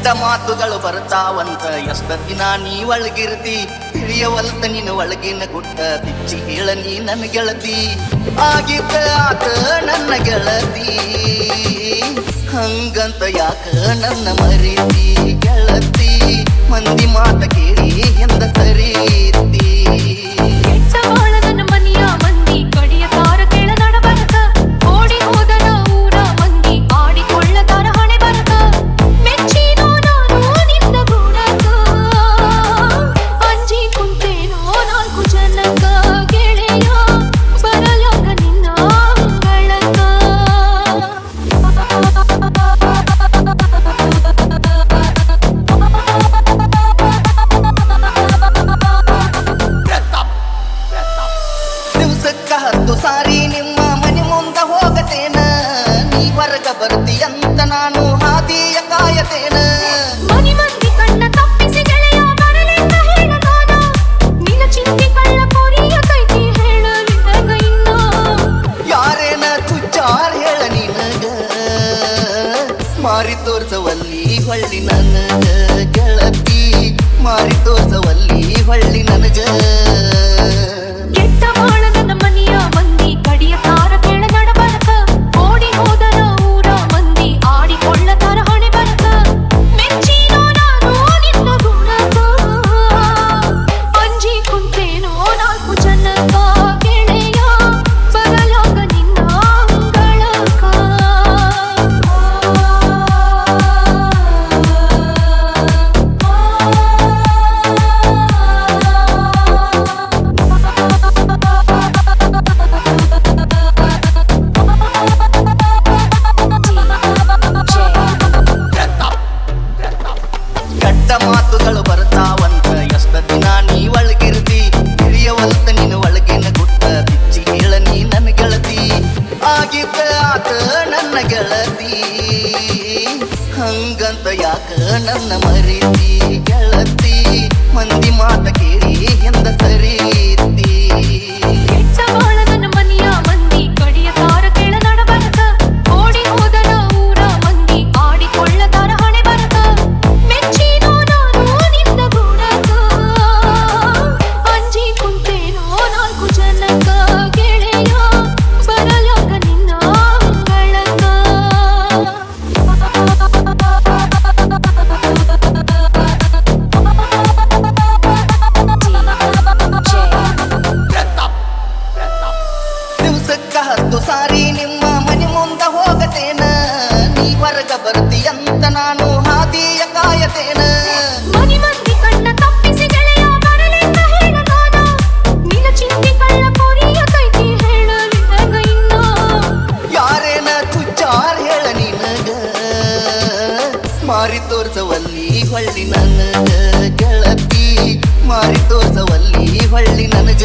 ಕೆಟ್ಟ ಮಾತುಗಳು ಬರ್ತಾವಂತ ಎಷ್ಟ ದಿನ ನೀ ಒಳಗಿರ್ತಿ ತಿಳಿಯವಲ್ತ ನಿನ್ನ ಒಳಗಿನ ಗುಟ್ಟ ಬಿಚ್ಚಿ ಹೇಳ ನೀ ನನ್ನ ಗೆಳತಿ ಆಗಿದ್ದ ಆತ ನನ್ನ ಗೆಳತಿ ಹಂಗಂತ ಯಾಕ ನನ್ನ ಮರೀತಿ ಗೆಳತಿ ಮಂದಿ ಮಾತ ಕೇಳಿ ಎಂದ ಸರೀತಿ ನನ್ನ ಮನೆಯ ಮಂದಿ ಕಡಿಯ ತಾರ ಕೇಳ ನಡಬರಕ ಓಡಿ ಹೋದರ ಊರ ಮಂದಿ ಆಡಿಕೊಳ್ಳತಾರ ಹಣೆ ಬರಕ ಮೆಚ್ಚಿನೋ ನಾನು ನಿನ್ನ ಗುಣಕ ಅಂಜಿ ಕುಂತೇನೋ ನಾಲ್ಕು ಜನಕ ಗೆಳೆಯ ಬರಲಕ ನಿನ್ನ ಅಂಗಳಕ ದಿವಸಕ್ಕ 10 ಸಾರಿ ನಿಮ್ಮ ಮನೆ ಮುಂದ ಹೋಗತೇನ ನೀ ಹೊರಗ ಬರ್ತೀಯಂತ ನಾನು ಹಾದಿಯ ಕಾಯತೇನ ಮನಿ ಮಂದಿ ಕಣ್ಣ ತಪ್ಪಿಸಿ ಗೆಳೆಯ ಬರಲೆಂದ ಹೇಳದಾನ ನಿನ್ನ ಚಿಂತೆ ಕಳ್ಳ ಕೊರಿಯ ಕೈತಿ ಹೇಳಲಿಲ್ಲ ಇನ್ನ ಯಾರೇನ ಚುಚ್ಚಾರ್ ಹೇಳ ನಿನಗ ಮಾರಿ ತೋರ್ಸವಲ್ಲಿ ಹೊಳ್ಳಿ ನನಗ ಗೆಳತಿ ಮಾರಿ ತೋರ್ಸವಲ್ಲಿ ಹೊಳ್ಳಿ ನನಗ ಕೆಟ್ಟ ಬಾಳ ನನ್ನ ಮನೆಯ ಮಂದಿ ಕಡಿಯ ತಾರ ಕೇಳ ನಡಬರಕ ಓಡಿ ಹೋದರ ಊರ ಮಂದಿ ಆಡಿಕೊಳ್ಳತಾರ ಹಣೆ ಬರಕ ಮೆಚ್ಚಿನೋ ನಾನು ನಿನ್ನ ಗುಣಕ ಅಂಜಿ ಕುಂತೇನೋ ನಾಲ್ಕು ಜನಕ ಗೆಳೆಯ ಬರಲಾಗ ನಿನ್ನ ಅಂಗಳಕ ಕೆಟ್ಟ ಮಾತುಗಳು ಬರ್ತಾವಂತ ಎಷ್ಟ ದಿನ ನೀ ಒಳಗಿರ್ತಿ ತಿಳಿಯವಲ್ತ ನಿನ್ನ ಒಳಗಿನ ಗುಟ್ಟ ಬಿಚ್ಚಿ ಹೇಳ ನೀ ನನ್ನ ಗೆಳತಿ ಆಗಿದ್ದ ಆತ ನನ್ನ ಗೆಳತಿ ಹಂಗಂತ ಯಾಕ ನನ್ನ ಮರೀತಿ ಗೆಳತಿ ಮಂದಿ ಮಾತ ಕೇಳಿ ಎಂದ ಸರೀತಿ ಕೆಟ್ಟ ಬಾಳ ನನ್ನ ಮನೆಯ ಮಂದಿ ಕಡಿಯ ತಾರ ಕೇಳ ನಡಬರಕ ಓಡಿ ಹೋದರ ಊರ ಮಂದಿ ಆಡಿಕೊಳ್ಳತಾರ ಹಣೆ ಬರಕ ಮೆಚ್ಚಿನೋ ನಾನು ನಿನ್ನ ಗುಣಕ ಅಂಜಿ ಕುಂತೇನೋ ನಾಲ್ಕು ಜನಕ ಗೆಳೆಯ ಬರಲಾಗ ನಿನ್ನ ಅಂಗಳಕ ದಿವಸಕ್ಕ 10 ಸಾರಿ ನಿಮ್ಮ ಮನೆ ಮುಂದ ಹೋಗತೇನ ನೀ ಹೊರಗ ಬರ್ತೀಯಂತ ನಾನು ಹಾದಿಯ ಕಾಯತೇನ ಮನಿ ಮಂದಿ ಕಣ್ಣ ತಪ್ಪಿಸಿ ಗೆಳೆಯ ಬರಲೆಂದ ಹೇಳದಾನ ನಿನ್ನ ಚಿಂತೆ ಕಳ್ಳ ಕೊರಿಯ ಕೈತಿ ಹೇಳಲಿಲ್ಲ ಇನ್ನ ಯಾರೇನ ಚುಚ್ಚಾರ್ ಹೇಳ ನಿನಗ ಮಾರಿ ತೋರ್ಸವಲ್ಲಿ ಹೊಳ್ಳಿ ನನಗ ಗೆಳತಿ ಮಾರಿ ತೋರ್ಸವಲ್ಲಿ ಹೊಳ್ಳಿ ನನಗ